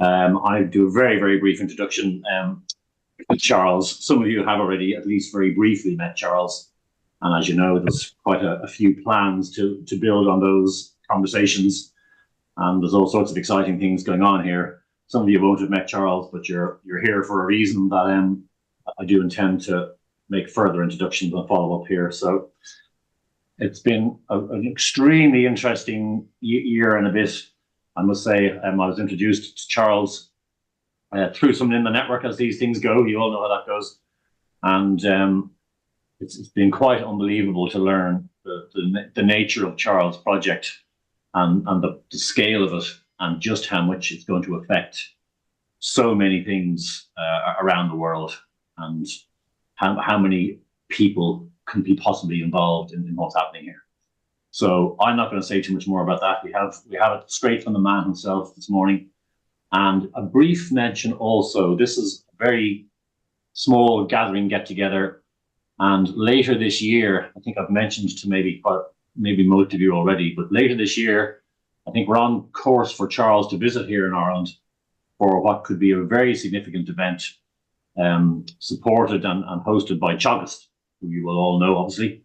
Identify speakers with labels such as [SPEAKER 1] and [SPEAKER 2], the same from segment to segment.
[SPEAKER 1] I'll do a very, very brief introduction with Charles. Some of you have already at least very briefly met Charles. And as you know, there's quite a few plans to build on those conversations. And there's all sorts of exciting things going on here. Some of you won't have met Charles, but you're here for a reason that I do intend to make further introductions and follow up here. So it's been an extremely interesting year and a bit. I must say, I was introduced to Charles through someone in the network, as these things go. You all know how that goes. And it's been quite unbelievable to learn the nature of Charles' project and the scale of it, and just how much it's going to affect so many things around the world, and how many people can be possibly involved in what's happening here. So I'm not going to say too much more about that. We have it straight from the man himself this morning. And a brief mention also, this is a very small gathering get together. And later this year, I think I've mentioned to maybe most of you already, but later this year, I think we're on course for Charles to visit here in Ireland for what could be a very significant event, supported and hosted by Kovess, who you will all know, obviously.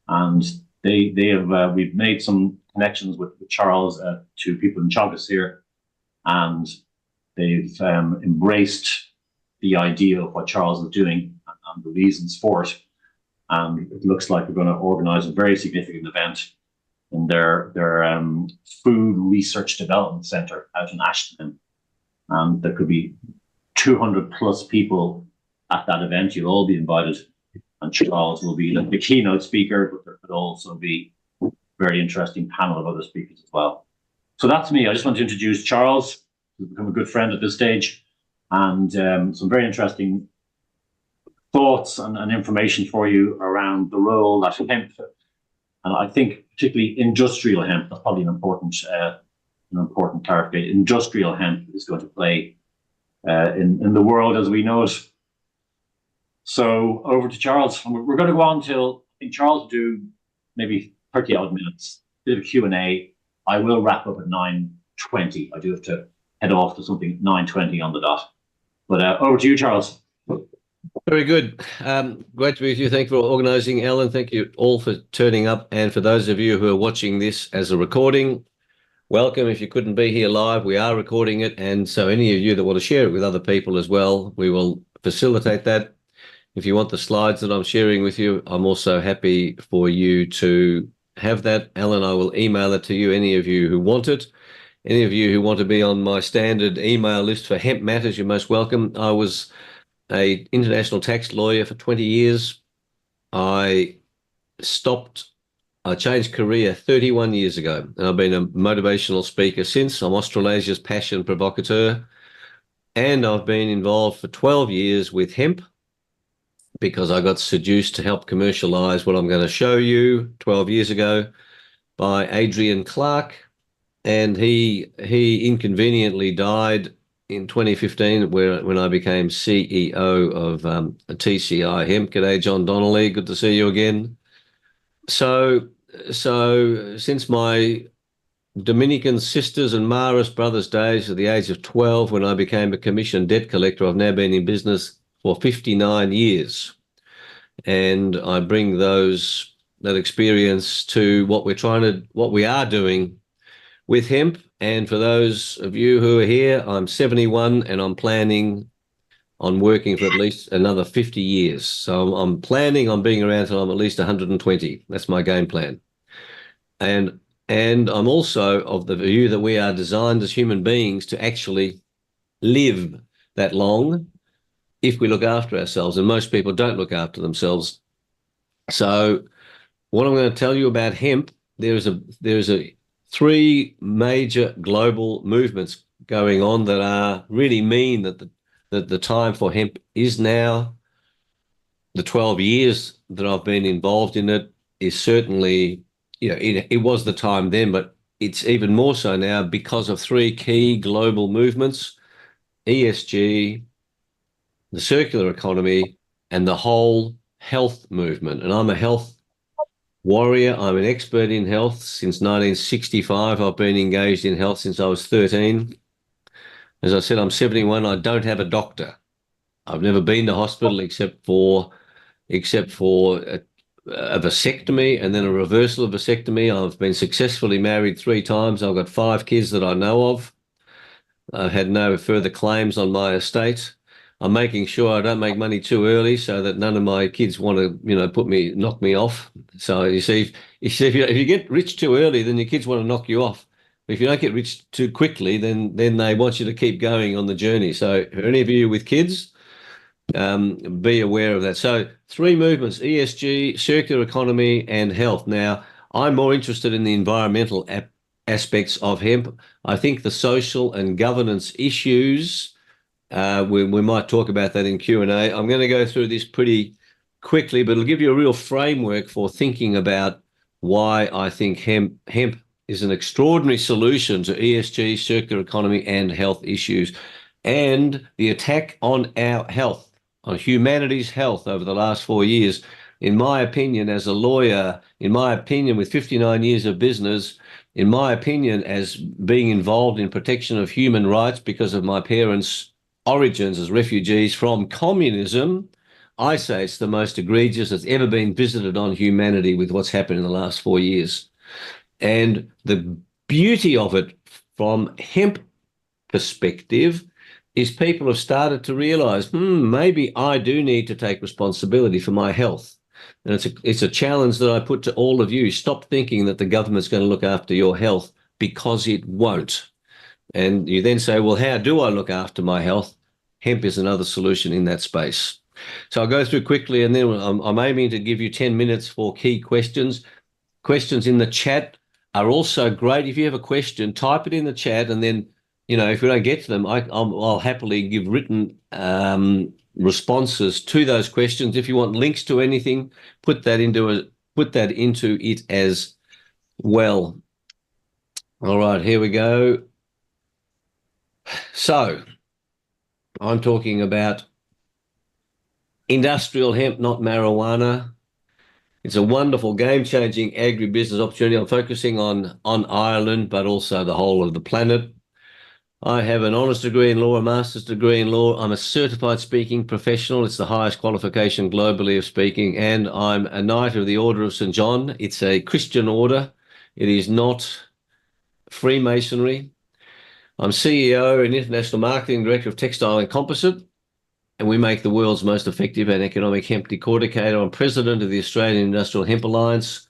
[SPEAKER 1] And we've made some connections with Charles to people in Kovess here, and they've embraced the idea of what Charles is doing and the reasons for it. And it looks like we're going to organise a very significant event in their food research development centre out in Ashton. And there could be 200 plus people at that event. You'll all be invited. And Charles will be the keynote speaker, but there could also be a very interesting panel of other speakers as well. So that's me. I just want to introduce Charles, who's become a good friend at this stage, and some very interesting thoughts and information for you around the role that hemp, and I think particularly industrial hemp, that's probably an important clarification. Industrial hemp is going to play in the world as we know it. So over to Charles. We're going to go on till, I think Charles will do maybe 30 odd minutes, bit of Q&A. I will wrap up at 9:20. I do have to head off to something 9:20 on the dot. But over to you, Charles.
[SPEAKER 2] Very good. Great to be with you. Thank you for organising, Alan. Thank you all for turning up. And for those of you who are watching this as a recording, welcome. If you couldn't be here live, we are recording it. And so any of you that want to share it with other people as well, we will facilitate that. If you want the slides that I'm sharing with you, I'm also happy for you to have that. Alan, I will email it to you, any of you who want it. Any of you who want to be on my standard email list for hemp matters, you're most welcome. I was an international tax lawyer for 20 years. I changed career 31 years ago, and I've been a motivational speaker since. I'm Australasia's passion provocateur, and I've been involved for 12 years with hemp, because I got seduced to help commercialize what I'm going to show you 12 years ago by Adrian Clark. And he inconveniently died in 2015 when I became CEO of TCI Hemp. G'day, John Donnelly. Good to see you again. So since my Dominican sisters and Maris brothers days at the age of 12, when I became a commissioned debt collector, I've now been in business for 59 years. And I bring that experience to what we are doing with hemp. And for those of you who are here, I'm 71 and I'm planning on working for at least another 50 years. So I'm planning on being around till I'm at least 120. That's my game plan. And I'm also of the view that we are designed as human beings to actually live that long if we look after ourselves, and most people don't look after themselves. So what I'm going to tell you about hemp, there's a three major global movements going on that really mean that the time for hemp is now. The 12 years that I've been involved in it is certainly, it was the time then, but it's even more so now because of three key global movements: ESG, the circular economy, and the whole health movement. And I'm a health warrior. I'm an expert in health since 1965. I've been engaged in health since I was 13. As I said, I'm 71. I don't have a doctor. I've never been to hospital except for a vasectomy and then a reversal of vasectomy. I've been successfully married 3 times. I've got 5 kids that I know of. I've had no further claims on my estate. I'm making sure I don't make money too early so that none of my kids want to, knock me off. So if you get rich too early, then your kids want to knock you off. If you don't get rich too quickly, then they want you to keep going on the journey. So for any of you with kids, be aware of that. So 3 movements: ESG, circular economy, and health. Now, I'm more interested in the environmental aspects of hemp. I think the social and governance issues, we might talk about that in Q&A. I'm going to go through this pretty quickly, but it'll give you a real framework for thinking about why I think hemp is an extraordinary solution to ESG, circular economy, and health issues, and the attack on our health, on humanity's health over the last 4 years. In my opinion, as a lawyer, in my opinion, with 59 years of business, in my opinion, as being involved in protection of human rights because of my parents' origins as refugees from communism, I say it's the most egregious that's ever been visited on humanity with what's happened in the last 4 years. And the beauty of it from hemp perspective is people have started to realize, maybe I do need to take responsibility for my health. And it's a challenge that I put to all of you. Stop thinking that the government's going to look after your health, because it won't. And you then say, well, how do I look after my health? Hemp is another solution in that space. So I'll go through quickly, and then I'm aiming to give you 10 minutes for key questions. Questions in the chat are also great. If you have a question, type it in the chat, and then, if we don't get to them, I'll happily give written responses to those questions. If you want links to anything, put that into it as well. All right, here we go. So I'm talking about industrial hemp, not marijuana. It's a wonderful, game-changing agribusiness opportunity. I'm focusing on Ireland, but also the whole of the planet. I have an honours degree in law, a master's degree in law. I'm a certified speaking professional. It's the highest qualification globally of speaking. And I'm a Knight of the Order of St. John. It's a Christian order. It is not Freemasonry. I'm CEO and International Marketing Director of Textile and Composite, and we make the world's most effective and economic hemp decorticator. I'm President of the Australian Industrial Hemp Alliance.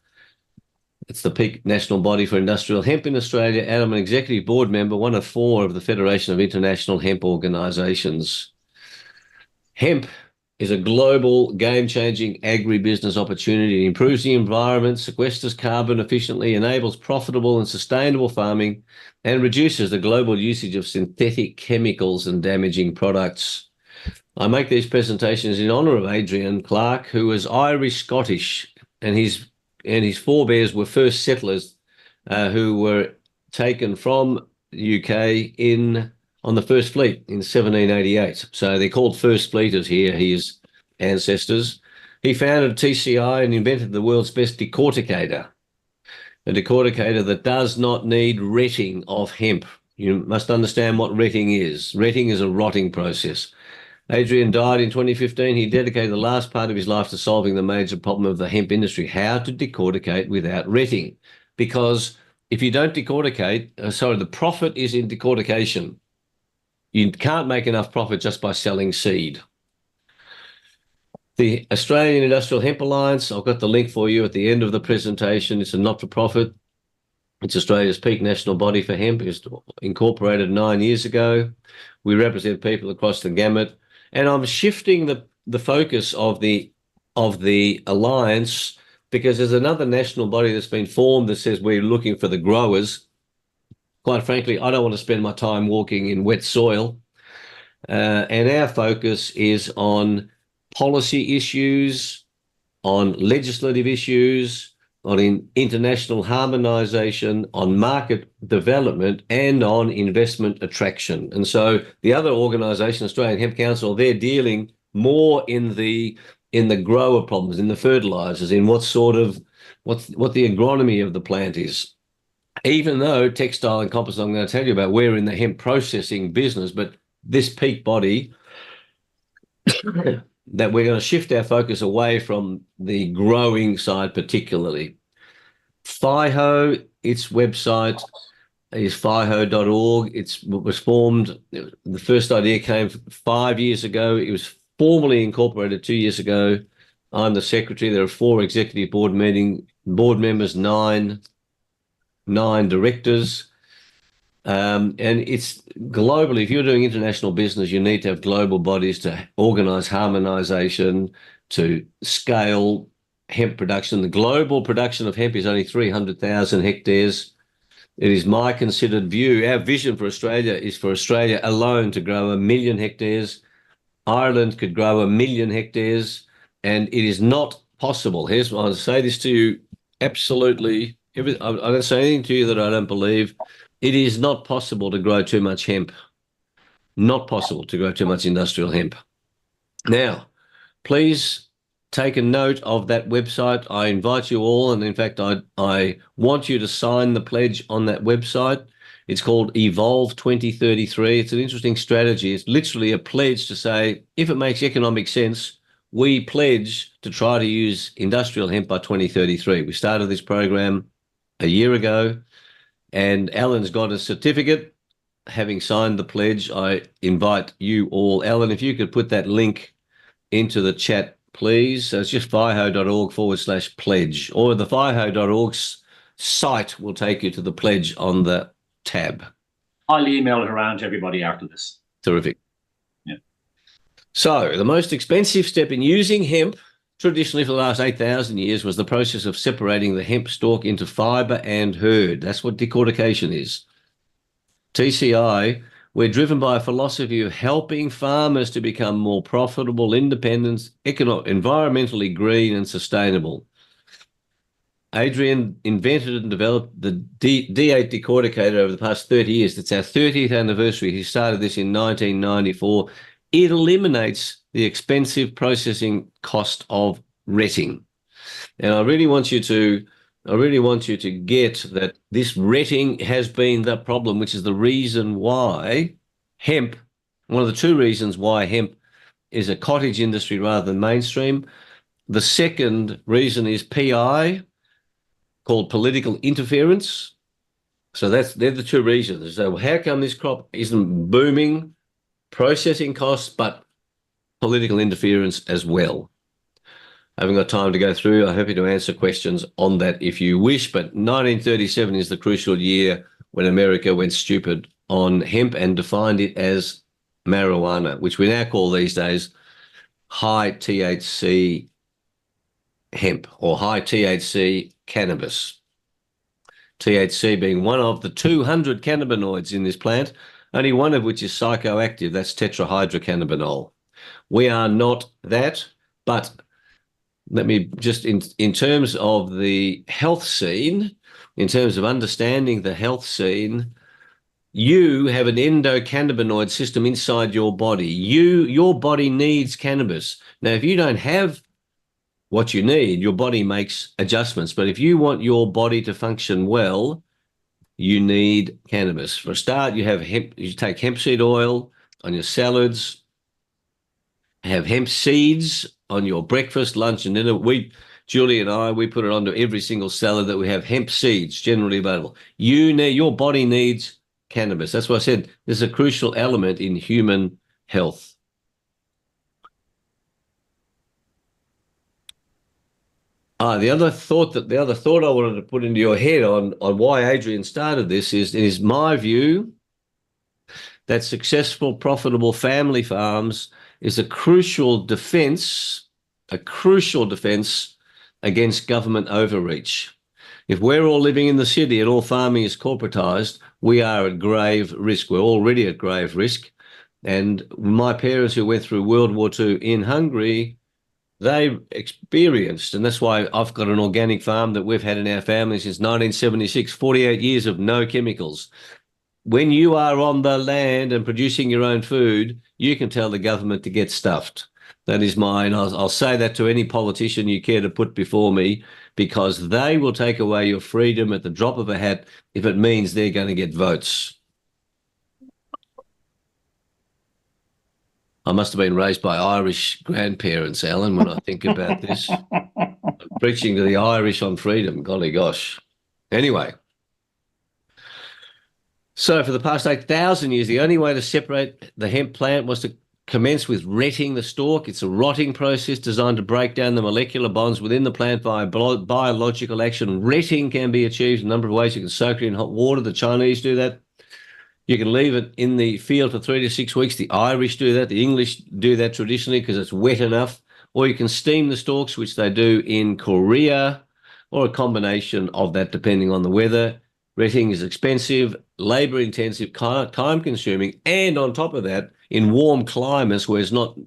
[SPEAKER 2] It's the peak national body for industrial hemp in Australia, and I'm an executive board member, one of 4 of the Federation of International Hemp Organisations. Hemp is a global game-changing agribusiness opportunity. It improves the environment, sequesters carbon efficiently, enables profitable and sustainable farming, and reduces the global usage of synthetic chemicals and damaging products. I make these presentations in honour of Adrian Clark, who was Irish-Scottish, and his forebears were first settlers who were taken from the UK on the First Fleet in 1788. So they're called First Fleeters here, his ancestors. He founded TCI and invented the world's best decorticator, a decorticator that does not need retting of hemp. You must understand what retting is. Retting is a rotting process. Adrian died in 2015. He dedicated the last part of his life to solving the major problem of the hemp industry, how to decorticate without retting. Because if you don't decorticate, the profit is in decortication. You can't make enough profit just by selling seed. The Australian Industrial Hemp Alliance, I've got the link for you at the end of the presentation. It's a not-for-profit. It's Australia's peak national body for hemp. It was incorporated 9 years ago. We represent people across the gamut. And I'm shifting the focus of the alliance because there's another national body that's been formed that says we're looking for the growers. Quite frankly, I don't want to spend my time walking in wet soil. And our focus is on policy issues, on legislative issues, on international harmonisation, on market development, and on investment attraction. And so the other organisation, Australian Hemp Council, they're dealing more in the grower problems, in the fertilisers, in what the agronomy of the plant is. even though textile and composite, I'm going to tell you about, we're in the hemp processing business, but this peak body that we're going to shift our focus away from the growing side particularly. FIHO, its website is fiho.org. It was formed, the first idea came 5 years ago. It was formally incorporated 2 years ago. I'm the secretary. There are 4 executive board members, nine directors. And it's globally, if you're doing international business, you need to have global bodies to organize harmonization, to scale hemp production. The global production of hemp is only 300,000 hectares. It is my considered view. Our vision for Australia is for Australia alone to grow 1 million hectares. Ireland could grow 1 million hectares, and it is not possible. I'll say this to you absolutely. I don't say anything to you that I don't believe. It is not possible to grow too much hemp. Not possible to grow too much industrial hemp. Now, please take a note of that website. I invite you all, and in fact, I want you to sign the pledge on that website. It's called Evolve 2033. It's an interesting strategy. It's literally a pledge to say, if it makes economic sense, we pledge to try to use industrial hemp by 2033. We started this program a year ago, and Alan's got a certificate. Having signed the pledge, I invite you all. Alan, if you could put that link into the chat, please. So it's just fiho.org/pledge, or the fiho.org site will take you to the pledge on the tab.
[SPEAKER 1] I'll email it around to everybody after this.
[SPEAKER 2] Terrific.
[SPEAKER 1] Yeah.
[SPEAKER 2] So the most expensive step in using hemp, traditionally for the last 8,000 years, was the process of separating the hemp stalk into fibre and hurd. That's what decortication is. TCI, we're driven by a philosophy of helping farmers to become more profitable, independent, environmentally green and sustainable. Adrian invented and developed the D8 decorticator over the past 30 years. It's our 30th anniversary. He started this in 1994. It eliminates the expensive processing cost of retting. And I really want you to get that this retting has been the problem, which is the reason why hemp, one of the 2 reasons why hemp is a cottage industry rather than mainstream. The second reason is PI, called political interference. So they're the 2 reasons. So how come this crop isn't booming? Processing costs, but political interference as well. I haven't got time to go through. I'm happy to answer questions on that if you wish, but 1937 is the crucial year when America went stupid on hemp and defined it as marijuana, which we now call these days high THC hemp or high THC cannabis. THC being one of the 200 cannabinoids in this plant, only one of which is psychoactive. That's tetrahydrocannabinol. We are not that, but let me just, in terms of the health scene, in terms of understanding the health scene, you have an endocannabinoid system inside your body. Your body needs cannabis. Now, if you don't have what you need, your body makes adjustments. But if you want your body to function well, you need cannabis. For a start, you have hemp. You take hemp seed oil on your salads, have hemp seeds on your breakfast, lunch, and dinner. Julie and I, we put it onto every single salad that we have hemp seeds generally available. Your body needs cannabis. That's why I said this is a crucial element in human health. The other thought I wanted to put into your head on why Adrian started this is my view that successful, profitable family farms is a crucial defense against government overreach. If we're all living in the city and all farming is corporatized, we are at grave risk. We're already at grave risk. And my parents who went through World War II in Hungary, they experienced, and that's why I've got an organic farm that we've had in our family since 1976, 48 years of no chemicals. When you are on the land and producing your own food, you can tell the government to get stuffed. That is mine. I'll say that to any politician you care to put before me, because they will take away your freedom at the drop of a hat if it means they're going to get votes. I must have been raised by Irish grandparents, Alan, when I think about this. Preaching to the Irish on freedom, golly gosh. Anyway, so for the past 8,000 years, the only way to separate the hemp plant was to commence with retting the stalk. It's a rotting process designed to break down the molecular bonds within the plant via biological action. Retting can be achieved in a number of ways. You can soak it in hot water. The Chinese do that. You can leave it in the field for 3 to 6 weeks. The Irish do that. The English do that traditionally because it's wet enough. Or you can steam the stalks, which they do in Korea, or a combination of that depending on the weather. Retting is expensive, labour-intensive, time-consuming, and on top of that, in warm climates where it's not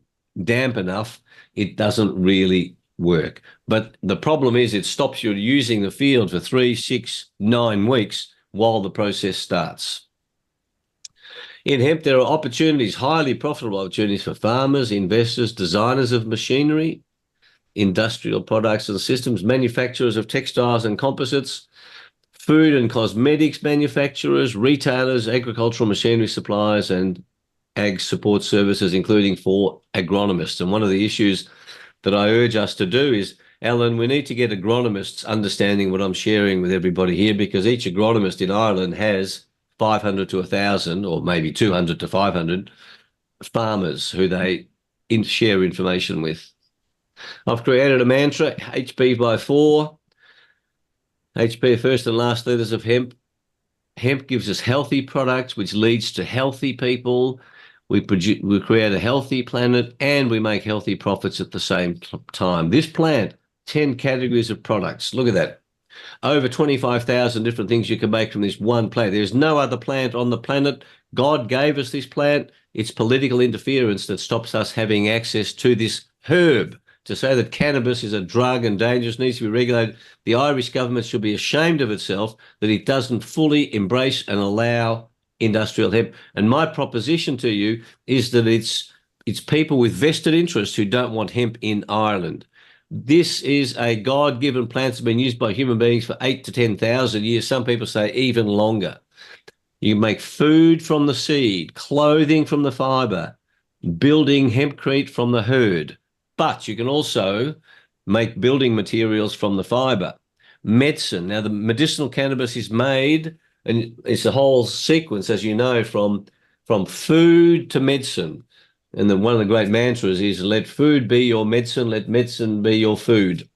[SPEAKER 2] damp enough, it doesn't really work. But the problem is it stops you using the field for 3, 6, 9 weeks while the process starts. In hemp, there are opportunities, highly profitable opportunities for farmers, investors, designers of machinery, industrial products and systems, manufacturers of textiles and composites, food and cosmetics manufacturers, retailers, agricultural machinery suppliers, and ag support services, including for agronomists. And one of the issues that I urge us to do is, Alan, we need to get agronomists understanding what I'm sharing with everybody here, because each agronomist in Ireland has 500 to 1,000, or maybe 200 to 500 farmers who they share information with. I've created a mantra, HP by 4. HP, first and last letters of hemp. Hemp gives us healthy products, which leads to healthy people. We create a healthy planet, and we make healthy profits at the same time. This plant, 10 categories of products. Look at that. Over 25,000 different things you can make from this one plant. There's no other plant on the planet. God gave us this plant. It's political interference that stops us having access to this herb. To say that cannabis is a drug and dangerous, needs to be regulated, the Irish government should be ashamed of itself that it doesn't fully embrace and allow industrial hemp. And my proposition to you is that it's people with vested interests who don't want hemp in Ireland. This is a God-given plant that's been used by human beings for 8 to 10,000 years. Some people say even longer. You make food from the seed, clothing from the fibre, building hempcrete from the herd. But you can also make building materials from the fibre. Medicine. Now, the medicinal cannabis is made, and it's a whole sequence, as you know, from food to medicine. And then one of the great mantras is, let food be your medicine, let medicine be your food.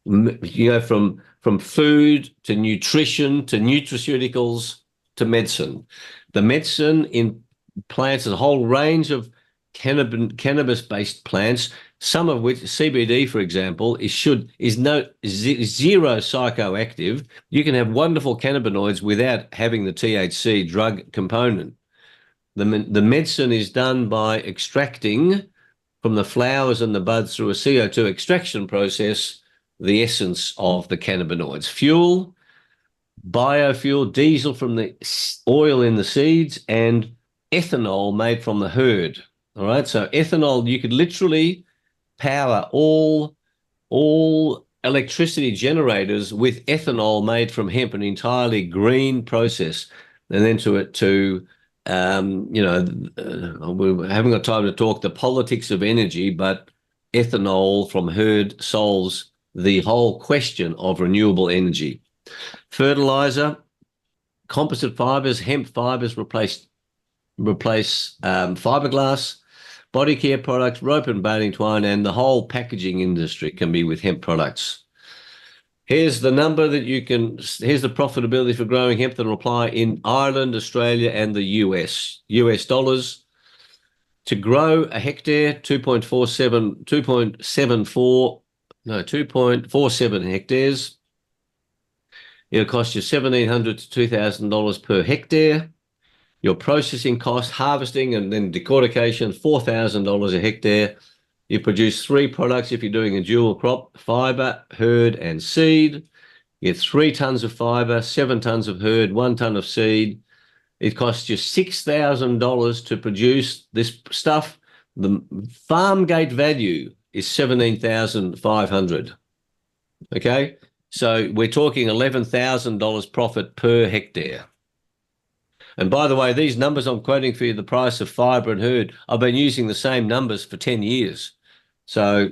[SPEAKER 2] You know, from food to nutrition to nutraceuticals to medicine. The medicine in plants is a whole range of cannabis-based plants, some of which, CBD, for example, is zero psychoactive. You can have wonderful cannabinoids without having the THC drug component. The medicine is done by extracting from the flowers and the buds through a CO2 extraction process the essence of the cannabinoids. Fuel, biofuel, diesel from the oil in the seeds, and ethanol made from the herd. All right, so ethanol, you could literally power all electricity generators with ethanol made from hemp, an entirely green process. And then we haven't got time to talk the politics of energy, but ethanol from herd solves the whole question of renewable energy. Fertilizer, composite fibers, hemp fibers replace fiberglass. Body care products, rope and baling twine, and the whole packaging industry can be with hemp products. Here's the number here's the profitability for growing hemp that will apply in Ireland, Australia, and the US. US dollars. To grow a hectare, 2.47 hectares. It'll cost you $1,700 to $2,000 per hectare. Your processing cost, harvesting and then decortication, $4,000 a hectare. You produce 3 products if you're doing a dual crop, fibre, herd and seed. You get 3 tonnes of fibre, 7 tonnes of herd, 1 tonne of seed. It costs you $6,000 to produce this stuff. the farm gate value is 17,500. Okay, so we're talking $11,000 profit per hectare. And by the way, these numbers I'm quoting for you, the price of fibre and herd, I've been using the same numbers for 10 years. So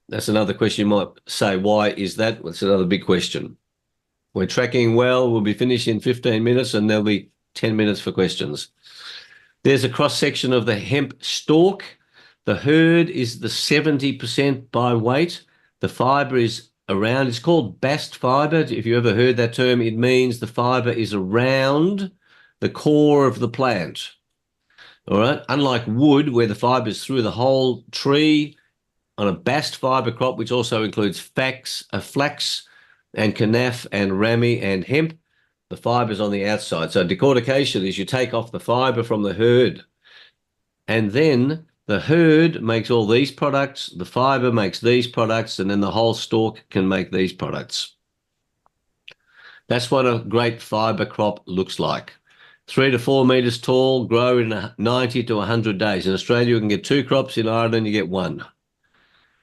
[SPEAKER 2] that's another question you might say, why is that? That's another big question. We're tracking well. We'll be finished in 15 minutes and there'll be 10 minutes for questions. There's a cross-section of the hemp stalk. The herd is the 70% by weight. The fibre is around, it's called bast fibre. If you ever heard that term, it means the fibre is around the core of the plant. All right. Unlike wood, where the fibre is through the whole tree, on a bast fibre crop, which also includes flax and kanaf and rami and hemp, the fibre is on the outside. So decortication is you take off the fibre from the herd, and then the herd makes all these products, the fibre makes these products, and then the whole stalk can make these products. That's what a great fibre crop looks like. 3 to 4 metres tall, grow in 90 to 100 days. In Australia, you can get 2 crops. In Ireland, you get 1.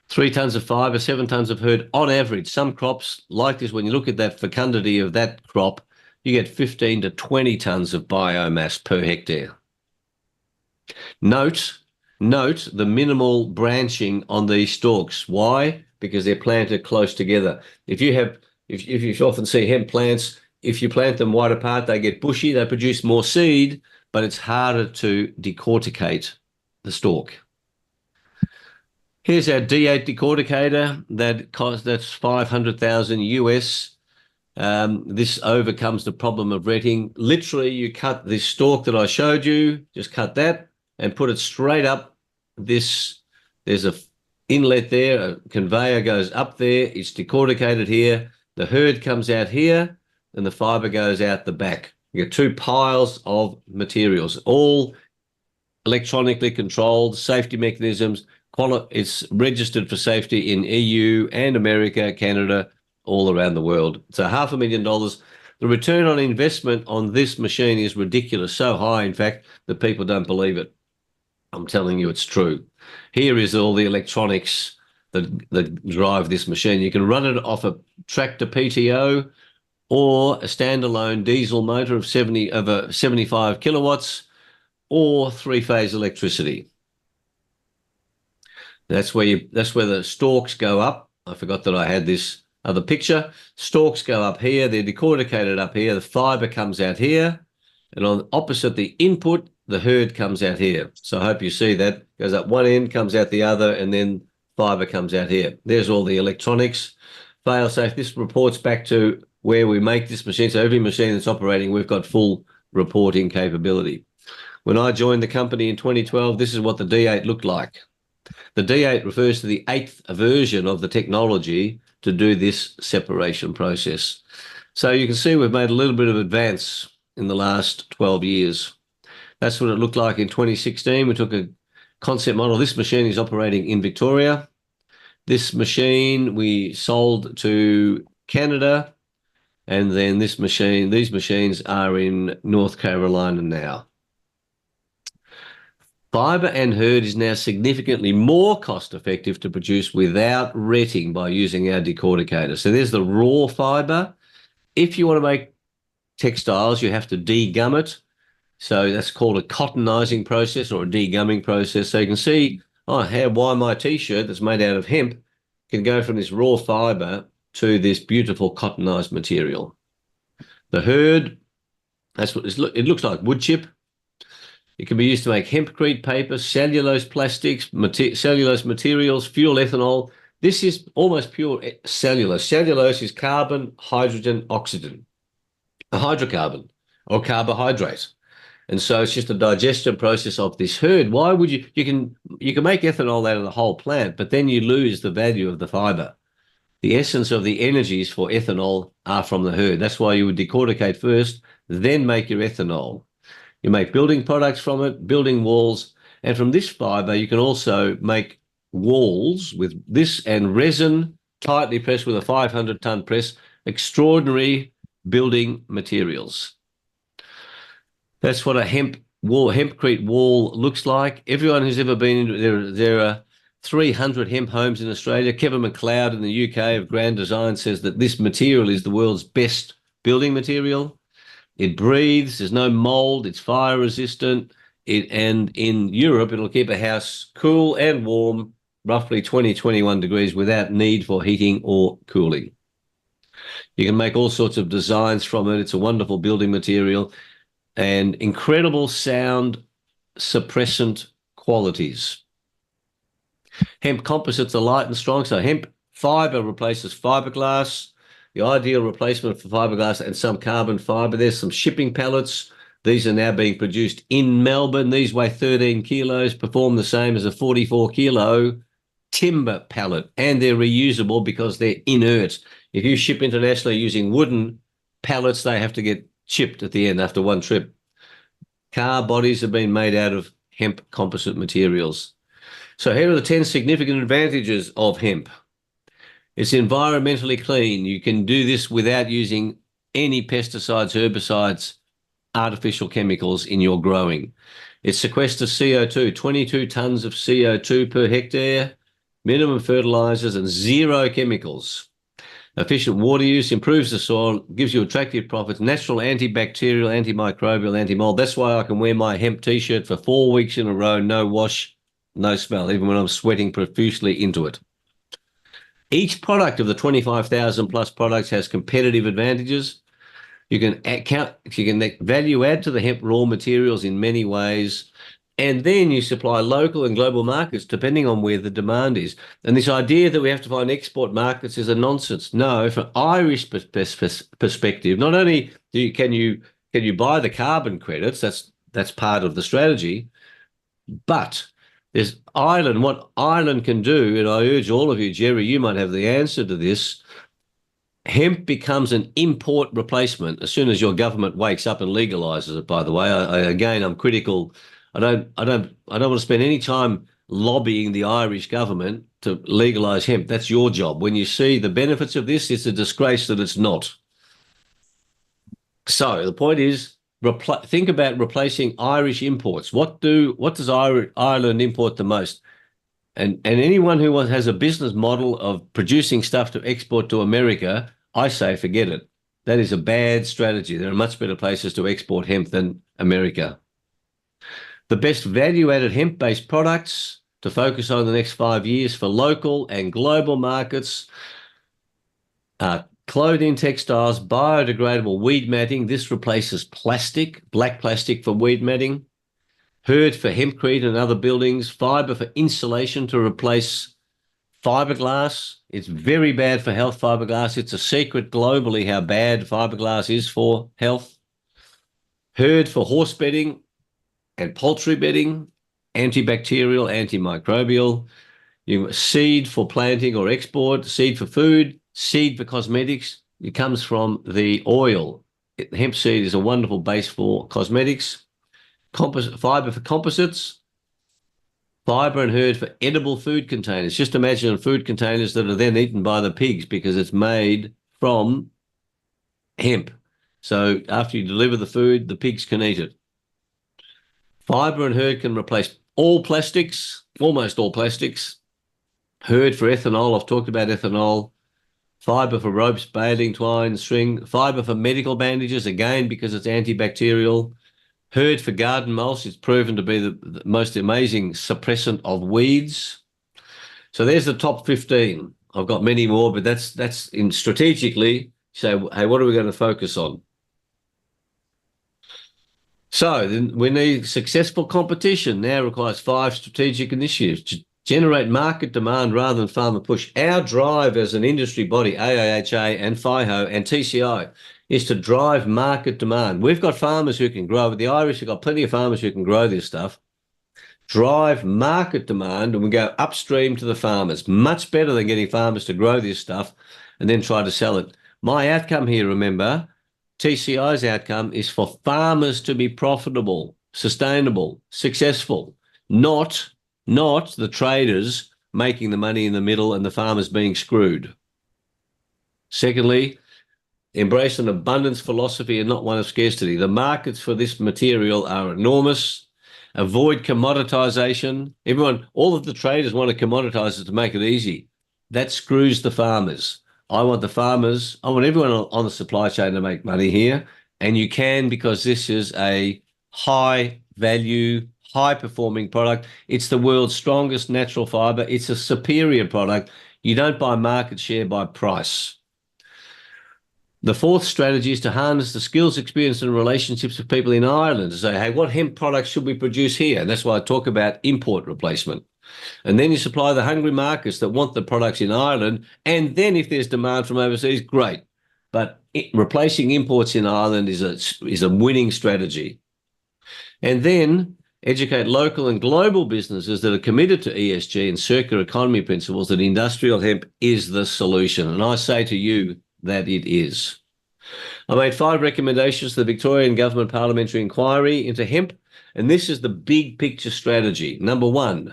[SPEAKER 2] 3 tonnes of fibre, 7 tonnes of herd on average. Some crops like this, when you look at that fecundity of that crop, you get 15 to 20 tonnes of biomass per hectare. Note the minimal branching on these stalks. Why? Because they're planted close together. If you often see hemp plants, if you plant them wide apart, they get bushy, they produce more seed, but it's harder to decorticate the stalk. Here's our D8 decorticator that's 500,000 US. This overcomes the problem of retting. Literally, you cut this stalk that I showed you, just cut that and put it straight up this. There's a inlet there, a conveyor goes up there, it's decorticated here, the herd comes out here, and the fibre goes out the back. You get 2 piles of materials, all electronically controlled, safety mechanisms. It's registered for safety in EU and America, Canada, all around the world. So $500,000. The return on investment on this machine is ridiculous, so high, in fact, that people don't believe it. I'm telling you it's true. Here is all the electronics that drive this machine. You can run it off a tractor PTO or a standalone diesel motor of 75 kilowatts or 3-phase electricity. That's where the stalks go up. I forgot that I had this other picture. Stalks go up here. They're decorticated up here. The fibre comes out here. And on opposite the input, the herd comes out here. So I hope you see that. Goes up one end, comes out the other, and then fibre comes out here. There's all the electronics. Fail-safe. This reports back to where we make this machine. So every machine that's operating, we've got full reporting capability. When I joined the company in 2012, this is what the D8 looked like. The D8 refers to the 8th version of the technology to do this separation process. So you can see we've made a little bit of advance in the last 12 years. That's what it looked like in 2016. We took a concept model. This machine is operating in Victoria. This machine we sold to Canada, and then these machines are in North Carolina now. Fibre and herd is now significantly more cost-effective to produce without retting by using our decorticator. So there's the raw fibre. If you want to make textiles, you have to degum it. So that's called a cottonizing process or a degumming process. So you can see why my T-shirt that's made out of hemp can go from this raw fibre to this beautiful cottonized material. The herd, that's what it looks like, wood chip. It can be used to make hempcrete paper, cellulose plastics, cellulose materials, fuel ethanol. This is almost pure cellulose. Cellulose is carbon, hydrogen, oxygen, a hydrocarbon or carbohydrate. And so it's just a digestion process of this herd. Why would you can make ethanol out of the whole plant, but then you lose the value of the fibre. The essence of the energies for ethanol are from the herd. That's why you would decorticate first, then make your ethanol. You make building products from it, building walls, and from this fibre you can also make walls with this and resin tightly pressed with a 500-ton press, extraordinary building materials. That's what a hemp hempcrete wall looks like. Everyone who's ever been into there are 300 hemp homes in Australia. Kevin McLeod in the UK of Grand Design says that this material is the world's best building material. It breathes, there's no mold, it's fire resistant. And in Europe, it'll keep a house cool and warm, roughly 20, 21 degrees without need for heating or cooling. You can make all sorts of designs from it. It's a wonderful building material and incredible sound suppressant qualities. Hemp composites are light and strong, so hemp fibre replaces fiberglass. The ideal replacement for fiberglass and some carbon fibre. There's some shipping pallets. These are now being produced in Melbourne. These weigh 13 kilos, perform the same as a 44 kilo timber pallet, and they're reusable because they're inert. If you ship internationally using wooden pallets, they have to get chipped at the end after one trip. Car bodies have been made out of hemp composite materials. So here are the 10 significant advantages of hemp. It's environmentally clean. You can do this without using any pesticides, herbicides, artificial chemicals in your growing. It sequesters CO2, 22 tonnes of CO2 per hectare, minimum fertilisers and zero chemicals. Efficient water use improves the soil, gives you attractive profits, natural antibacterial, antimicrobial, anti-mold. That's why I can wear my hemp t-shirt for 4 weeks in a row, no wash, no smell, even when I'm sweating profusely into it. Each product of the 25,000 plus products has competitive advantages. You can value add to the hemp raw materials in many ways, and then you supply local and global markets depending on where the demand is. And this idea that we have to find export markets is a nonsense. No, from Irish perspective, not only can you buy the carbon credits, that's part of the strategy, but there's Ireland. What Ireland can do, and I urge all of you, Jerry, you might have the answer to this. Hemp becomes an import replacement as soon as your government wakes up and legalises it. By the way, I'm critical. I don't want to spend any time lobbying the Irish government to legalise hemp. That's your job. When you see the benefits of this, it's a disgrace that it's not. So the point is, think about replacing Irish imports. What does Ireland import the most? And anyone who has a business model of producing stuff to export to America, I say forget it. That is a bad strategy. There are much better places to export hemp than America. The best value-added hemp-based products to focus on the next 5 years for local and global markets are clothing, textiles, biodegradable weed matting. This replaces plastic, black plastic for weed matting. Hurd for hempcrete and other buildings, fibre for insulation to replace fiberglass. It's very bad for health, fiberglass. It's a secret globally how bad fiberglass is for health. Hurd for horse bedding and poultry bedding, antibacterial, antimicrobial. Seed for planting or export, seed for food, seed for cosmetics. It comes from the oil. Hemp seed is a wonderful base for cosmetics. Fibre for composites, fibre and hurd for edible food containers. Just imagine food containers that are then eaten by the pigs because it's made from hemp. So after you deliver the food, the pigs can eat it. Fibre and hurd can replace all plastics, almost all plastics. Hurd for ethanol. I've talked about ethanol. Fibre for ropes, baling, twine, string. Fibre for medical bandages, again, because it's antibacterial. Hurd for garden mulch. It's proven to be the most amazing suppressant of weeds. So there's the top 15. I've got many more, but that's in strategically say, hey, what are we going to focus on? So then we need successful competition now requires 5 strategic initiatives to generate market demand rather than farmer push. Our drive as an industry body, AIHA and FIHO and TCI, is to drive market demand. We've got farmers who can grow, but the Irish have got plenty of farmers who can grow this stuff. Drive market demand and we go upstream to the farmers. Much better than getting farmers to grow this stuff and then try to sell it. My outcome here, remember, TCI's outcome is for farmers to be profitable, sustainable, successful, not the traders making the money in the middle and the farmers being screwed. Secondly, Embrace an abundance philosophy and not one of scarcity. The markets for this material are enormous. Avoid commoditization. All of the traders want to commoditize it to make it easy. That screws the farmers. I want everyone on the supply chain to make money here. And you can, because this is a high value, high performing product. It's the world's strongest natural fiber. It's a superior product. You don't buy market share by price. The fourth strategy is to harness the skills, experience, and relationships of people in Ireland to say, hey, what hemp products should we produce here? And that's why I talk about import replacement. And then you supply the hungry markets that want the products in Ireland. And then if there's demand from overseas, great. But replacing imports in Ireland is a winning strategy. And then educate local and global businesses that are committed to ESG and circular economy principles that industrial hemp is the solution. And I say to you that it is. I made 5 recommendations to the Victorian Government Parliamentary Inquiry into hemp, and this is the big picture strategy. Number 1,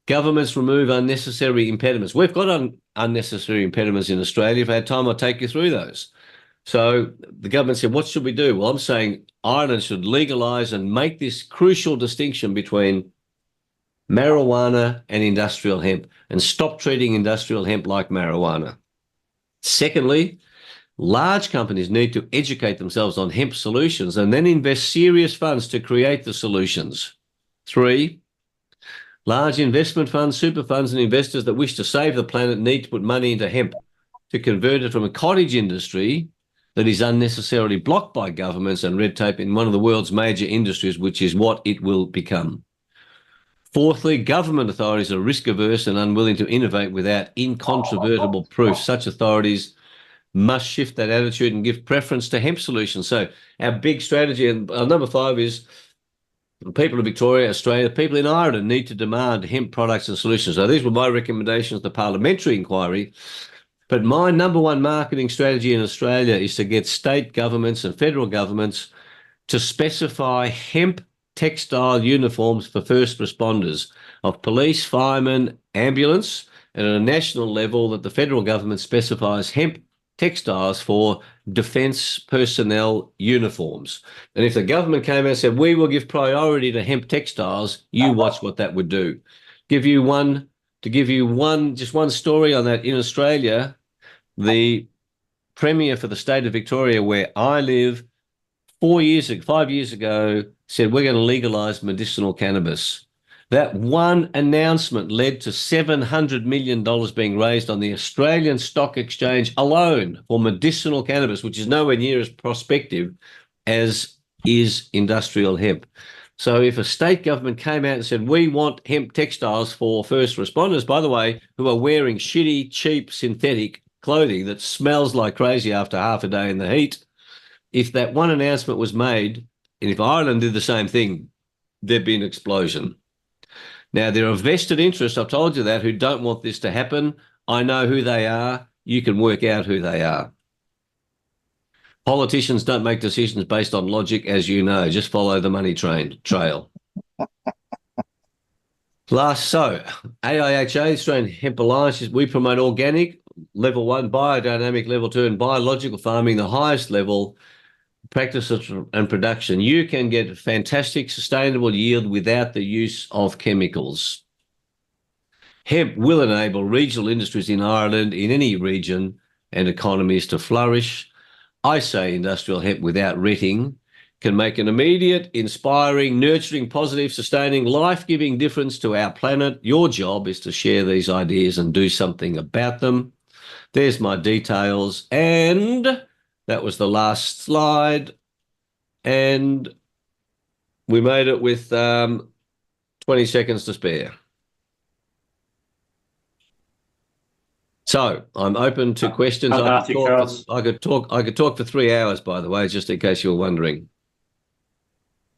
[SPEAKER 2] governments remove unnecessary impediments. We've got unnecessary impediments in Australia. If I had time, I'll take you through those. So the government said, what should we do? Well, I'm saying Ireland should legalise and make this crucial distinction between marijuana and industrial hemp and stop treating industrial hemp like marijuana. Secondly, large companies need to educate themselves on hemp solutions and then invest serious funds to create the solutions. 3, large investment funds, super funds and investors that wish to save the planet need to put money into hemp to convert it from a cottage industry that is unnecessarily blocked by governments and red tape in one of the world's major industries, which is what it will become. Fourthly, government authorities are risk averse and unwilling to innovate without incontrovertible proof. Such authorities must shift that attitude and give preference to hemp solutions. So our big strategy, and number 5 is the people of Victoria, Australia, people in Ireland need to demand hemp products and solutions. So these were my recommendations to the parliamentary inquiry. But my number 1 marketing strategy in Australia is to get state governments and federal governments to specify hemp textile uniforms for first responders of police, firemen, ambulance, and at a national level that the federal government specifies hemp textiles for defence personnel uniforms. And if the government came out and said, we will give priority to hemp textiles, you watch what that would do. To give you one story on that, in Australia, the Premier for the state of Victoria, where I live, 5 years ago, said we're going to legalise medicinal cannabis. That one announcement led to $700 million being raised on the Australian Stock Exchange alone for medicinal cannabis, which is nowhere near as prospective as is industrial hemp. So if a state government came out and said, we want hemp textiles for first responders, by the way, who are wearing shitty, cheap, synthetic clothing that smells like crazy after half a day in the heat, if that one announcement was made, and if Ireland did the same thing, there'd be an explosion. Now, there are vested interests, I've told you that, who don't want this to happen. I know who they are. You can work out who they are. Politicians don't make decisions based on logic, as you know. Just follow the money trail. AIHA, Australian Hemp Alliance, we promote organic, level 1, biodynamic, level 2, and biological farming, the highest level practices and production. You can get fantastic sustainable yield without the use of chemicals. Hemp will enable regional industries in Ireland, in any region, and economies to flourish. I say industrial hemp without retting can make an immediate, inspiring, nurturing, positive, sustaining, life-giving difference to our planet. Your job is to share these ideas and do something about them. There's my details, and that was the last slide, and we made it with 20 seconds to spare. So I'm open to questions. I could talk for 3 hours, by the way, just in case you were wondering.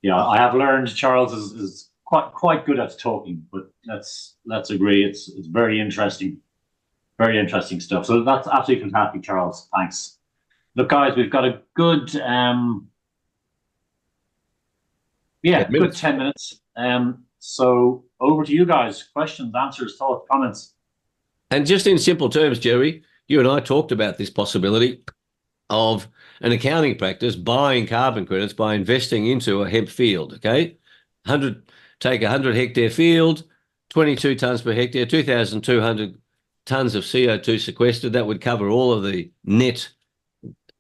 [SPEAKER 1] Yeah, I have learned Charles is quite good at talking, but let's agree it's very interesting stuff. So that's absolutely fantastic, Charles. Thanks. Look, guys, we've got a good 10 minutes. So over to you guys. Questions, answers, thoughts, comments.
[SPEAKER 2] And just in simple terms, Jerry, you and I talked about this possibility. of an accounting practice buying carbon credits by investing into a hemp field. Okay, take a 100-hectare field, 22 tonnes per hectare, 2,200 tonnes of CO2 sequestered. That would cover all of the net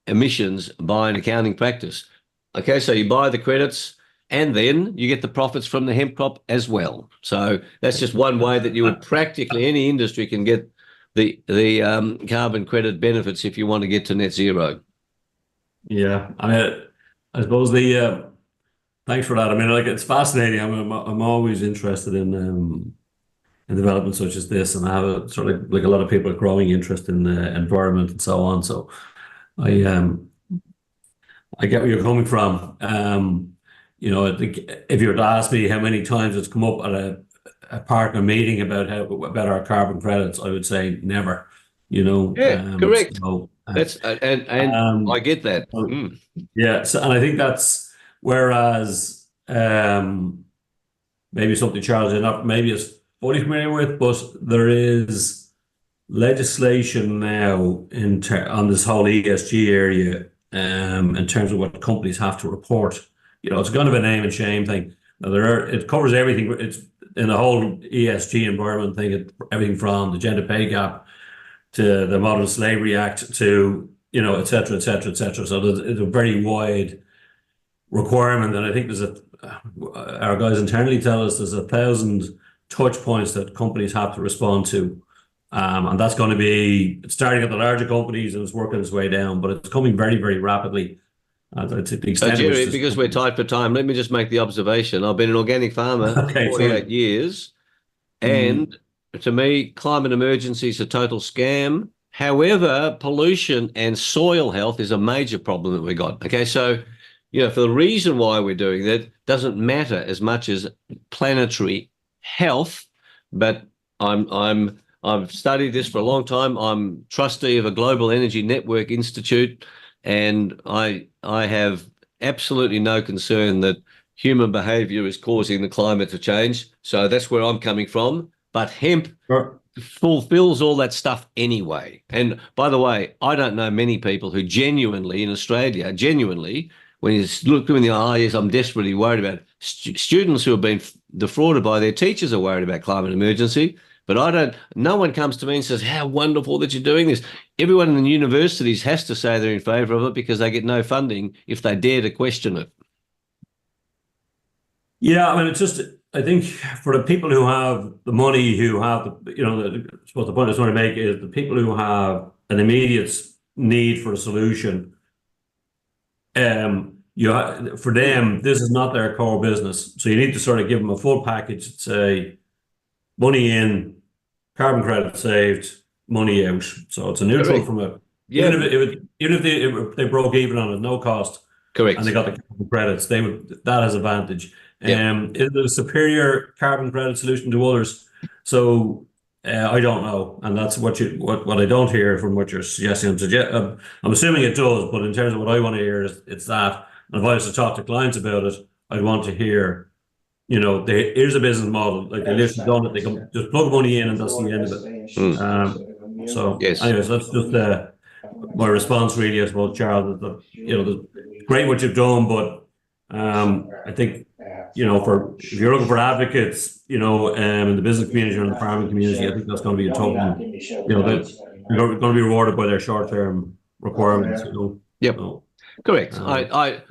[SPEAKER 2] emissions by an accounting practice. Okay, so you buy the credits and then you get the profits from the hemp crop as well. So that's just one way that you would practically, any industry can get the carbon credit benefits if you want to get to net zero.
[SPEAKER 3] Yeah, I suppose thanks for that. I mean, like, it's fascinating. I'm always interested in developments such as this, and I have a sort of like a lot of people, a growing interest in the environment and so on. So I get where you're coming from. I think if you were to ask me how many times it's come up at a partner meeting about our carbon credits, I would say never.
[SPEAKER 2] Yeah, correct.
[SPEAKER 3] So,
[SPEAKER 2] That's I get that.
[SPEAKER 3] Yeah, so, and I think that's whereas maybe something Charles is not maybe is fully familiar with, but there is legislation now on this whole ESG area in terms of what companies have to report. It's kind of a name and shame thing. Now it covers everything. It's in the whole ESG environment thing, everything from the gender pay gap to the Modern Slavery Act to et cetera, et cetera, et cetera. So it's a very wide requirement, and I think our guys internally tell us there's 1,000 touch points that companies have to respond to, and that's going to be starting at the larger companies and it's working its way down, but it's coming very, very rapidly.
[SPEAKER 2] So Jerry, because we're tight for time, let me just make the observation. I've been an organic farmer for 48 years, and to me, climate emergency is a total scam. However, pollution and soil health is a major problem that we got. Okay, so for the reason why we're doing that doesn't matter as much as planetary health. But I've studied this for a long time. I'm trustee of a Global Energy Network Institute, and I have absolutely no concern that human behaviour is causing the climate to change. So that's where I'm coming from. But hemp fulfills all that stuff anyway. And by the way, I don't know many people who genuinely in Australia, when you look them in the eyes, I'm desperately worried about students who have been defrauded by their teachers are worried about climate emergency. But no one comes to me and says, how wonderful that you're doing this. Everyone in the universities has to say they're in favour of it because they get no funding if they dare to question it.
[SPEAKER 3] Yeah, I mean, I think for the people who have the money, who have I suppose the point I was trying to make is the people who have an immediate need for a solution, for them, this is not their core business. So you need to sort of give them a full package that say, money in, carbon credit saved, money out. So it's a neutral from a even if they broke even on it, no cost.
[SPEAKER 2] Correct.
[SPEAKER 3] And they got the carbon credits, that has advantage. Is it a superior carbon credit solution to others? So I don't know, and that's what I don't hear from what you're suggesting. I'm assuming it does, but in terms of what I want to hear, it's that. And if I was to talk to clients about it, I'd want to hear, here's a business model. Like they literally done it, they can just plug money in, and that's the end of it. So,
[SPEAKER 2] yes.
[SPEAKER 3] Anyways, that's just my response, really. I suppose, Charles, great what you've done, but I think if you're looking for advocates, in the business community or in the farming community, I think that's going to be a tough one. They're going to be rewarded by their short-term requirements.
[SPEAKER 2] Yep.
[SPEAKER 3] So,
[SPEAKER 2] correct. I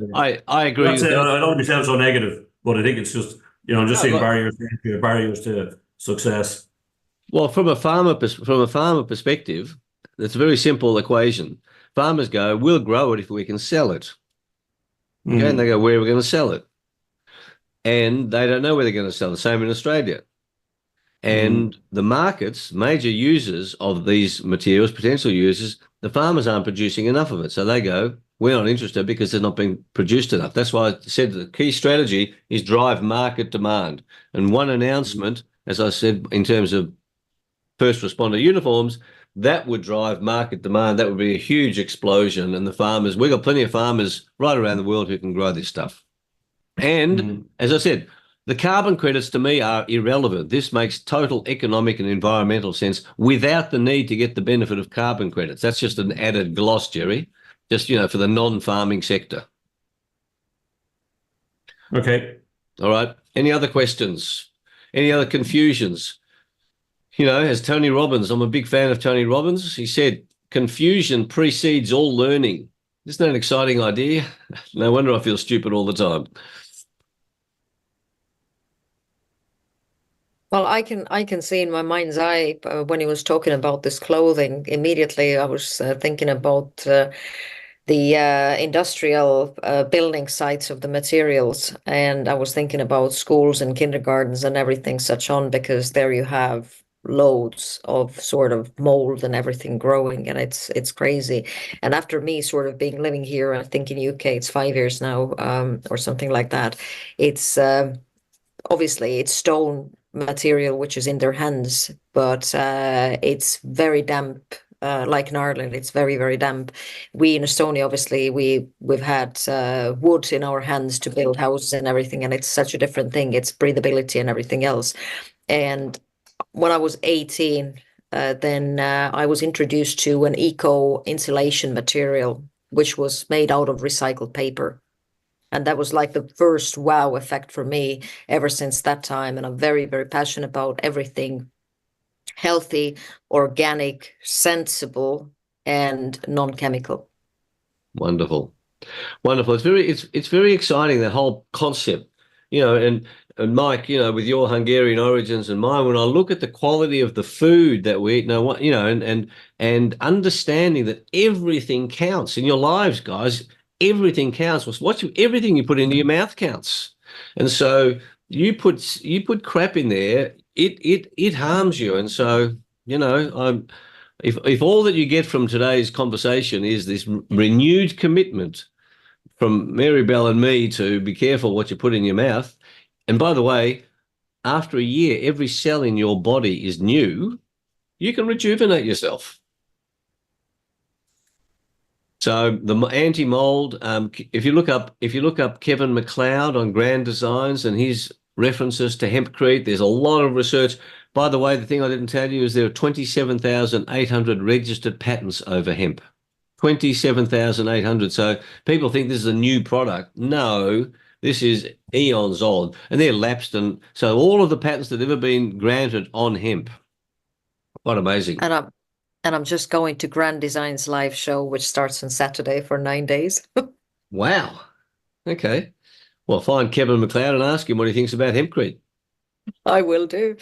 [SPEAKER 2] agree.
[SPEAKER 3] I don't want to sound so negative, but I think it's just seeing barriers to success.
[SPEAKER 2] Well, from a farmer perspective, it's a very simple equation. Farmers go, we'll grow it if we can sell it. Okay, and they go, where are we going to sell it? And they don't know where they're going to sell it. Same in Australia. And the markets, major users of these materials, potential users, the farmers aren't producing enough of it. So they go, we're not interested because they're not being produced enough. That's why I said the key strategy is drive market demand. And one announcement, as I said, in terms of first responder uniforms, that would drive market demand. That would be a huge explosion. And the farmers, we've got plenty of farmers right around the world who can grow this stuff. And as I said, the carbon credits to me are irrelevant. This makes total economic and environmental sense without the need to get the benefit of carbon credits. That's just an added gloss, Jerry. just, for the non-farming sector.
[SPEAKER 3] Okay.
[SPEAKER 2] All right. Any other questions? Any other confusions? As Tony Robbins, I'm a big fan of Tony Robbins. He said, confusion precedes all learning. Isn't that an exciting idea? No wonder I feel stupid all the time.
[SPEAKER 4] Well, I can see in my mind's eye when he was talking about this clothing, immediately I was thinking about the industrial building sites of the materials, and I was thinking about schools and kindergartens and everything such on, because there you have loads of sort of mold and everything growing, and it's crazy. And after me sort of being living here, I think in UK it's 5 years now, or something like that. It's obviously it's stone material which is in their hands, but it's very damp. Like in Ireland, it's very, very damp. We in Estonia, obviously, we've had wood in our hands to build houses and everything, and it's such a different thing. It's breathability and everything else. And when I was 18, then I was introduced to an eco insulation material, which was made out of recycled paper. And that was like the first wow effect for me ever since that time. And I'm very, very passionate about everything healthy, organic, sensible, and non-chemical.
[SPEAKER 2] Wonderful. Wonderful. It's very exciting, that whole concept, and Mike, with your Hungarian origins and mine, when I look at the quality of the food that we eat, and understanding that everything counts in your lives, guys, everything counts. Everything you put into your mouth counts. And so you put crap in there, it harms you. And so, if all that you get from today's conversation is this renewed commitment from Mary Bell and me to be careful what you put in your mouth. And by the way, after a year, every cell in your body is new. You can rejuvenate yourself. So the anti-mold, if you look up Kevin McLeod on Grand Designs and his references to hempcrete, there's a lot of research. By the way, the thing I didn't tell you is there are 27,800 registered patents over hemp. 27,800. So people think this is a new product. No, this is eons old, and they're lapsed. And so all of the patents that have ever been granted on hemp. Quite amazing.
[SPEAKER 4] And I'm just going to Grand Design's live show, which starts on Saturday for 9 days.
[SPEAKER 2] Wow. Okay. Well, find Kevin McLeod and ask him what he thinks about hempcrete.
[SPEAKER 4] I will do.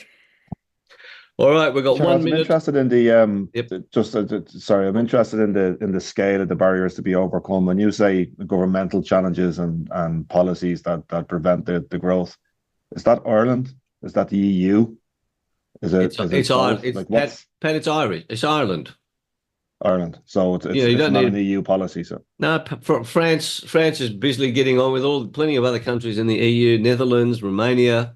[SPEAKER 2] All right, we've got
[SPEAKER 5] Charles,
[SPEAKER 2] 1 minute.
[SPEAKER 5] I'm interested in the
[SPEAKER 2] Yep.
[SPEAKER 5] sorry, I'm interested in the scale of the barriers to be overcome. When you say governmental challenges and policies that prevent the growth, is that Ireland? Is that the EU?
[SPEAKER 2] It's Ireland. It's
[SPEAKER 5] like what's
[SPEAKER 2] Pat, it's Irish. It's Ireland.
[SPEAKER 5] Ireland? So it's
[SPEAKER 2] You don't
[SPEAKER 5] not
[SPEAKER 2] need-
[SPEAKER 5] an EU policy. So
[SPEAKER 2] No, France is busily getting on with plenty of other countries in the EU, Netherlands, Romania.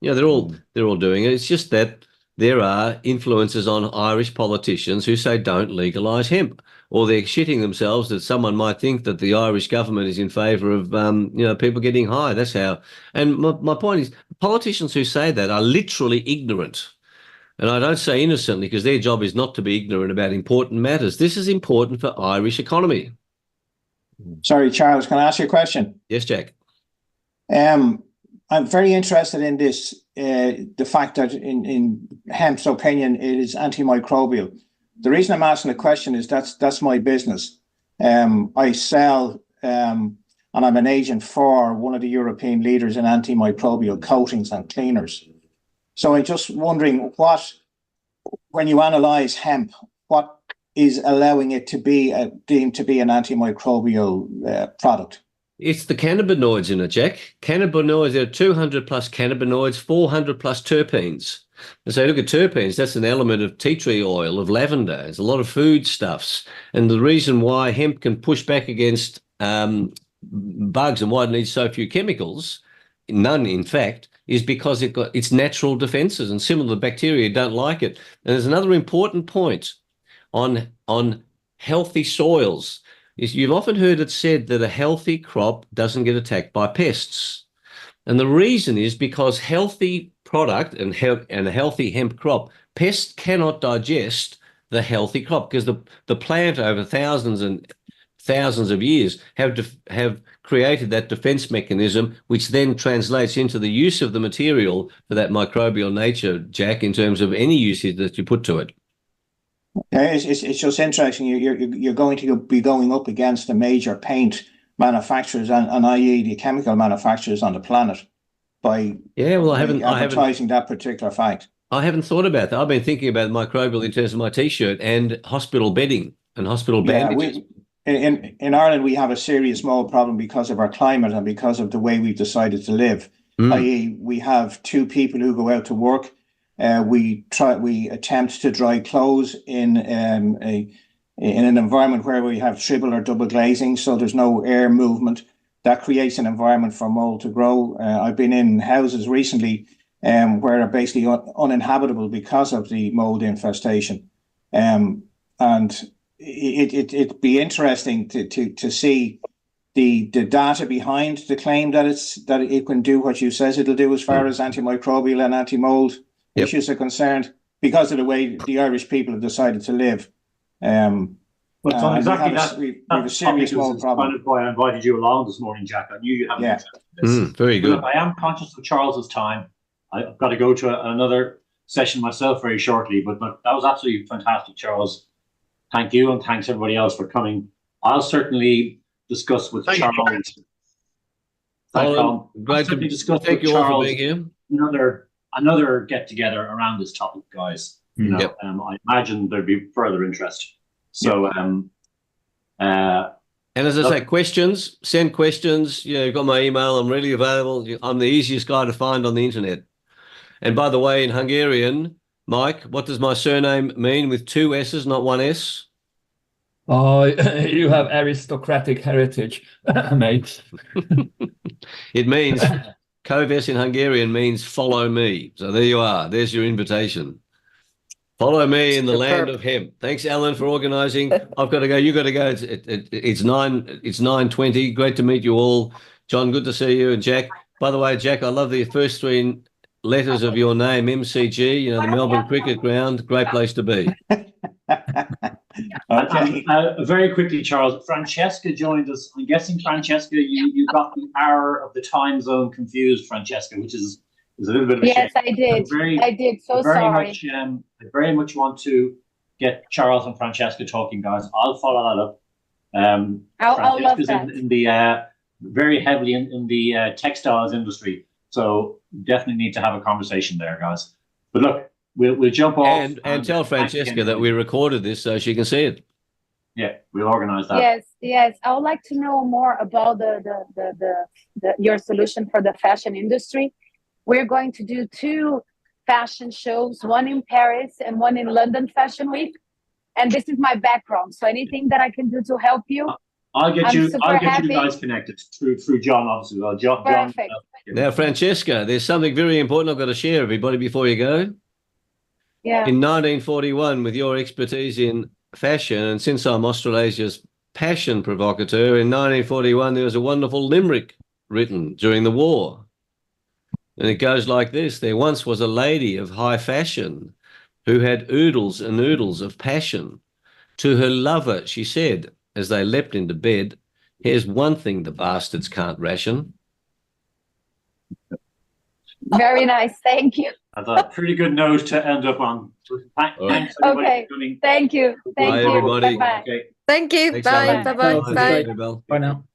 [SPEAKER 2] They're all doing it. It's just that there are influences on Irish politicians who say don't legalise hemp, or they're shitting themselves that someone might think that the Irish government is in favour of people getting high. That's how. And my point is, politicians who say that are literally ignorant. And I don't say innocently, because their job is not to be ignorant about important matters. This is important for Irish economy.
[SPEAKER 6] Sorry, Charles, can I ask you a question?
[SPEAKER 2] Yes, Jack.
[SPEAKER 6] I'm very interested in this, the fact that in hemp's opinion, it is antimicrobial. The reason I'm asking the question is that's my business. I sell, and I'm an agent for one of the European leaders in antimicrobial coatings and cleaners. So I'm just wondering when you analyse hemp, what is allowing it to be deemed to be an antimicrobial product?
[SPEAKER 2] It's the cannabinoids in it, Jack. Cannabinoids, there are 200 plus cannabinoids, 400 plus terpenes. And so look at terpenes, that's an element of tea tree oil, of lavender. There's a lot of foodstuffs. And the reason why hemp can push back against bugs and why it needs so few chemicals, none in fact, is because it got its natural defenses, and similar bacteria don't like it. And there's another important point on healthy soils. You've often heard it said that a healthy crop doesn't get attacked by pests. And the reason is because healthy product and a healthy hemp crop, pests cannot digest the healthy crop, because the plant over thousands and thousands of years have created that defense mechanism, which then translates into the use of the material for that microbial nature, Jack, in terms of any usage that you put to it.
[SPEAKER 6] Yeah, it's just interesting. You're going to be going up against the major paint manufacturers and i.e. the chemical manufacturers on the planet by advertising that particular fact.
[SPEAKER 2] I haven't thought about that. I've been thinking about microbial in terms of my T-shirt and hospital bedding and hospital bandages.
[SPEAKER 6] In Ireland, we have a serious mold problem because of our climate and because of the way we've decided to live. I.e., we have two people who go out to work. We attempt to dry clothes in an environment where we have triple or double glazing, so there's no air movement. That creates an environment for mold to grow. I've been in houses recently where are basically uninhabitable because of the mold infestation. And it'd be interesting to see the data behind the claim that it can do what you says it'll do as far as antimicrobial and anti-mold issues are concerned, because of the way the Irish people have decided to live.
[SPEAKER 1] But on exactly
[SPEAKER 6] we have a serious mold problem.
[SPEAKER 1] Kind of why I invited you along this morning, Jack. I knew you had an interest in this.
[SPEAKER 2] Very good.
[SPEAKER 1] Look, I am conscious of Charles's time. I've got to go to another session myself very shortly, but look, that was absolutely fantastic, Charles. Thank you, and thanks everybody else for coming. I'll certainly discuss with Charles.
[SPEAKER 2] Great to discuss. Thank you all for being here.
[SPEAKER 1] Another get together around this topic, guys. You know, I imagine there'd be further interest. So,
[SPEAKER 2] and as I say, questions, send questions. You've got my email. I'm really available. I'm the easiest guy to find on the internet. And by the way, in Hungarian, Mike, what does my surname mean with two S's, not one S?
[SPEAKER 7] You have aristocratic heritage, mate.
[SPEAKER 2] It means, Kovess in Hungarian means follow me. So there you are. There's your invitation. Follow me in the land of hemp. Thanks, Alan, for organising. I've got to go. You've got to go. It's 9:20. Great to meet you all. John, good to see you. And Jack, by the way, Jack, I love the first three letters of your name, MCG, the Melbourne Cricket Ground. Great place to be.
[SPEAKER 6] Okay.
[SPEAKER 1] Very quickly, Charles, Francesca joined us. I'm guessing, Francesca, you got the hour of the time zone confused, Francesca, which is a little bit of a shame.
[SPEAKER 8] Yes, I did. I did. So sorry.
[SPEAKER 1] I very much want to get Charles and Francesca talking, guys. I'll follow that up.
[SPEAKER 8] I'll love that.
[SPEAKER 1] in the very heavily in the textiles industry, so definitely need to have a conversation there, guys. But look, we'll jump off
[SPEAKER 2] and tell Francesca that we recorded this so she can see it.
[SPEAKER 1] Yeah, we'll organise that.
[SPEAKER 8] Yes. I would like to know more about your solution for the fashion industry. We're going to do 2 fashion shows, one in Paris and one in London Fashion Week. And this is my background. So anything that I can do to help you.
[SPEAKER 1] I'll get you guys connected through John, obviously. Well,
[SPEAKER 8] Perfect.
[SPEAKER 2] Now, Francesca, there's something very important I've got to share, everybody, before you go.
[SPEAKER 8] Yeah.
[SPEAKER 2] In 1941, with your expertise in fashion, and since I'm Australasia's passion provocateur, in 1941 there was a wonderful limerick written during the war. And it goes like this: there once was a lady of high fashion who had oodles and oodles of passion. To her lover, she said, as they leapt into bed, here's one thing the bastards can't ration.
[SPEAKER 8] Very nice. Thank you.
[SPEAKER 1] That's a pretty good note to end up on. Thanks, everybody, for coming.
[SPEAKER 8] Thank you.
[SPEAKER 2] Bye, everybody.
[SPEAKER 8] Bye-bye.
[SPEAKER 1] Okay.
[SPEAKER 4] Thank you.
[SPEAKER 2] Thanks,
[SPEAKER 4] Bye.
[SPEAKER 2] Alan.
[SPEAKER 4] Bye-bye. Bye.
[SPEAKER 2] Bye.
[SPEAKER 7] Bye now.